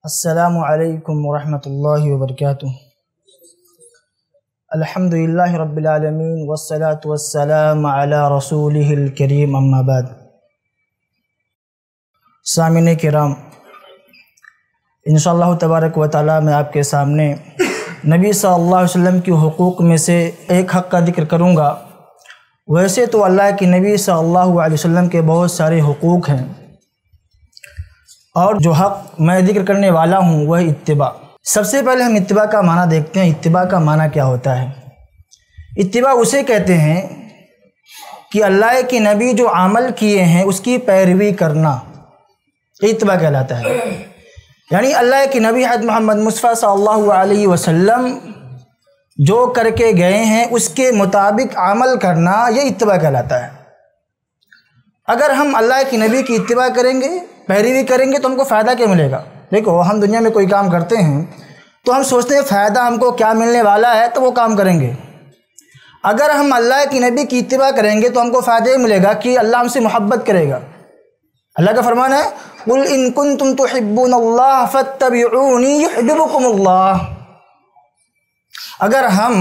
السلام علیکم ورحمۃ اللہ وبرکاتہ۔ الحمدللہ رب العالمین والصلاة والسلام علی رسولہ الکریم، اما بعد۔ سامعین کرام، انشاءاللہ تبارک و تعالی میں آپ کے سامنے نبی صلی اللہ علیہ وسلم کے حقوق میں سے ایک حق کا ذکر کروں گا۔ ویسے تو اللہ کے نبی صلی اللہ علیہ وسلم کے بہت سارے حقوق ہیں، اور جو حق میں ذکر کرنے والا ہوں وہ اتباع۔ سب سے پہلے ہم اتباع کا معنی دیکھتے ہیں۔ اتباع کا معنی کیا ہوتا ہے؟ اتباع اسے کہتے ہیں کہ اللہ کے نبی جو عمل کیے ہیں اس کی پیروی کرنا، اتباع کہلاتا ہے۔ یعنی اللہ کے نبی حضرت محمد مصطفیٰ صلی اللہ علیہ وسلم جو کر کے گئے ہیں اس کے مطابق عمل کرنا، یہ اتباع کہلاتا ہے۔ اگر ہم اللہ کے نبی کی اتباع کریں گے، پیروی کریں گے، تو ہم کو فائدہ کیا ملے گا؟ دیکھو، ہم دنیا میں کوئی کام کرتے ہیں تو ہم سوچتے ہیں فائدہ ہم کو کیا ملنے والا ہے، تو وہ کام کریں گے۔ اگر ہم اللہ کی نبی کی اتباع کریں گے تو ہم کو فائدہ یہ ملے گا کہ اللہ ہم سے محبت کرے گا۔ اللہ کا فرمان ہے، قُلْ إِن كُنتُمْ تُحِبُّونَ اللَّهَ فَاتَّبِعُونِي يُحْبِبُكُمُ اللَّهُ۔ اگر ہم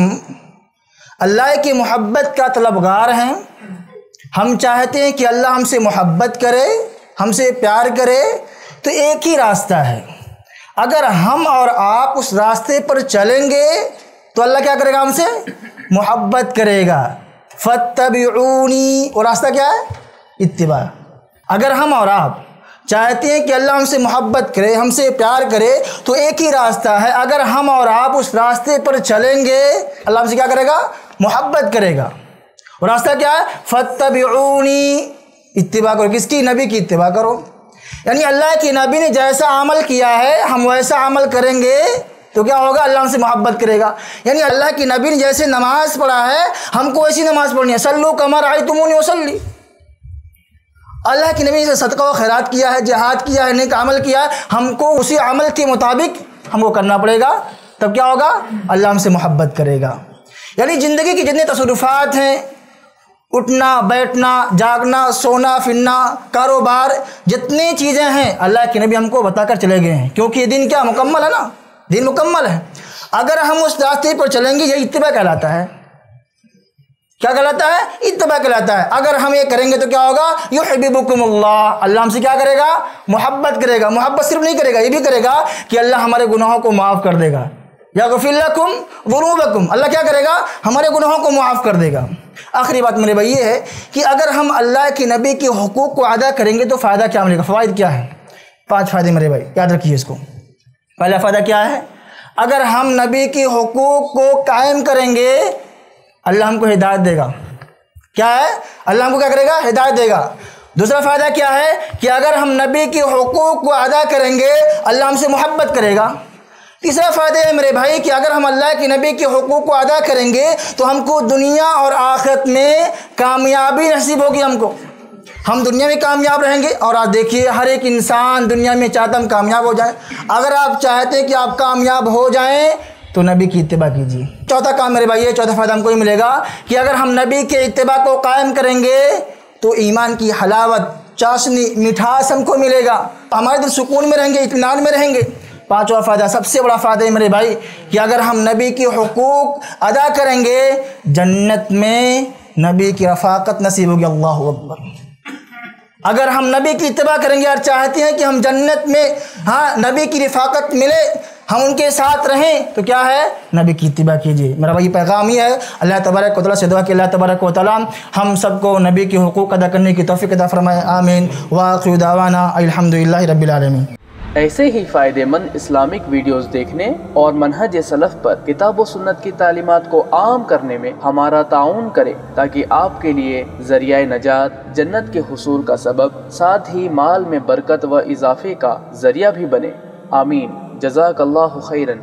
اللہ کی محبت کا طلبگار ہیں، ہم چاہتے ہیں کہ اللہ ہم سے محبت کرے، ہم سے پیار کرے، تو ایک ہی راستہ ہے۔ اگر ہم اور آپ اس راستے پر چلیں گے تو اللہ کیا کرے گا؟ ہم سے محبت کرے گا۔ فَاتَّبِعُونِی، وہ راستہ کیا ہے؟ اتباع۔ اگر ہم اور آپ چاہتے ہیں کہ اللہ ہم سے محبت کرے، ہم سے پیار کرے، تو ایک ہی راستہ ہے۔ اگر ہم اور آپ اس راستے پر چلیں گے اللہ ہم سے کیا کرے گا؟ محبت کرے گا۔ وہ راستہ کیا ہے؟ فَاتَّبِعُونِی، اتباع کرو۔ کس کی؟ نبی کی اتباع کرو۔ یعنی اللہ کے نبی نے جیسا عمل کیا ہے ہم ویسا عمل کریں گے تو کیا ہوگا؟ اللہ ہم سے محبت کرے گا۔ یعنی اللہ کے نبی نے جیسے نماز پڑھا ہے ہم کو ویسی نماز پڑھنی ہے۔ صلو کما رأیتمونی اصلی۔ اللہ کے نبی نے صدقہ و خیرات کیا ہے، جہاد کیا ہے، نیک عمل کیا ہے، ہم کو اسی عمل کے مطابق ہم کو کرنا پڑے گا، تب کیا ہوگا؟ اللہ ہم سے محبت کرے گا۔ یعنی زندگی کے جتنے تصرفات ہیں، اٹھنا بیٹھنا، جاگنا، سونا پھرنا، کاروبار، جتنی چیزیں ہیں اللہ کے نبی ہم کو بتا کر چلے گئے ہیں، کیونکہ یہ دین کیا مکمل ہے نا، دین مکمل ہے۔ اگر ہم اس راستے پر چلیں گے یہ اتباع کہلاتا ہے۔ کیا کہلاتا ہے؟ اتباع کہلاتا ہے۔ اگر ہم یہ کریں گے تو کیا ہوگا؟ یحببکم اللہ، اللہ ہم سے کیا کرے گا؟ محبت کرے گا۔ محبت صرف نہیں کرے گا، یہ بھی کرے گا کہ اللہ ہمارے گناہوں کو معاف کر دے گا۔ یغفر لکم ذنوبکم، اللہ کیا کرے گا؟ ہمارے گناہوں کو معاف کر دے گا۔ آخری بات میرے بھائی یہ ہے کہ اگر ہم اللہ کے نبی کے حقوق کو ادا کریں گے تو فائدہ کیا ملے گا؟ فوائد کیا ہے؟ 5 فائدے میرے بھائی، یاد رکھیے اس کو۔ پہلا فائدہ کیا ہے؟ اگر ہم نبی کے حقوق کو قائم کریں گے اللہ ہم کو ہدایت دے گا۔ کیا ہے؟ اللہ ہم کو کیا کرے گا؟ ہدایت دے گا۔ دوسرا فائدہ کیا ہے کہ اگر ہم نبی کے حقوق کو ادا کریں گے اللہ ہم سے محبت کرے گا۔ تیسرا فائدہ ہے میرے بھائی کہ اگر ہم اللہ کے نبی کے حقوق کو ادا کریں گے تو ہم کو دنیا اور آخرت میں کامیابی نصیب ہوگی۔ ہم دنیا میں کامیاب رہیں گے، اور آپ دیکھیے ہر ایک انسان دنیا میں چاہتا ہم کامیاب ہو جائیں۔ اگر آپ چاہتے ہیں کہ آپ کامیاب ہو جائیں تو نبی کی اتباع کیجیے۔ چوتھا کام میرے بھائی، چوتھا فائدہ ہم کو یہ ملے گا کہ اگر ہم نبی کے اتباع کو قائم کریں گے تو ایمان کی حلاوت، چاشنی، مٹھاس ہم کو ملے گا، ہمارے دل سکون میں رہیں گے، اطمینان میں رہیں گے۔ پانچواں فائدہ، سب سے بڑا فائدہ ہے میرے بھائی کہ اگر ہم نبی کے حقوق ادا کریں گے جنت میں نبی کی رفاقت نصیب ہوگی۔ اللہ اکبر۔ اگر ہم نبی کی اتباع کریں گے اور چاہتے ہیں کہ ہم جنت میں نبی کی رفاقت ملے، ہم ان کے ساتھ رہیں، تو کیا ہے؟ نبی کی اتباع کیجیے۔ میرا بھائی پیغام یہ ہے، اللہ تبارک و تعالیٰ سے دعا کہ اللہ تبارک و تعالیٰ ہم سب کو نبی کے حقوق ادا کرنے کی توفیق عطا فرمائے، آمین۔ وآخر دعوانا الحمدللہ رب العالمین۔ ایسے ہی فائدہ مند اسلامک ویڈیوز دیکھنے اور منہج سلف پر کتاب و سنت کی تعلیمات کو عام کرنے میں ہمارا تعاون کریں، تاکہ آپ کے لیے ذریعہ نجات، جنت کے حصول کا سبب، ساتھ ہی مال میں برکت و اضافے کا ذریعہ بھی بنے، آمین۔ جزاک اللہ خیرن۔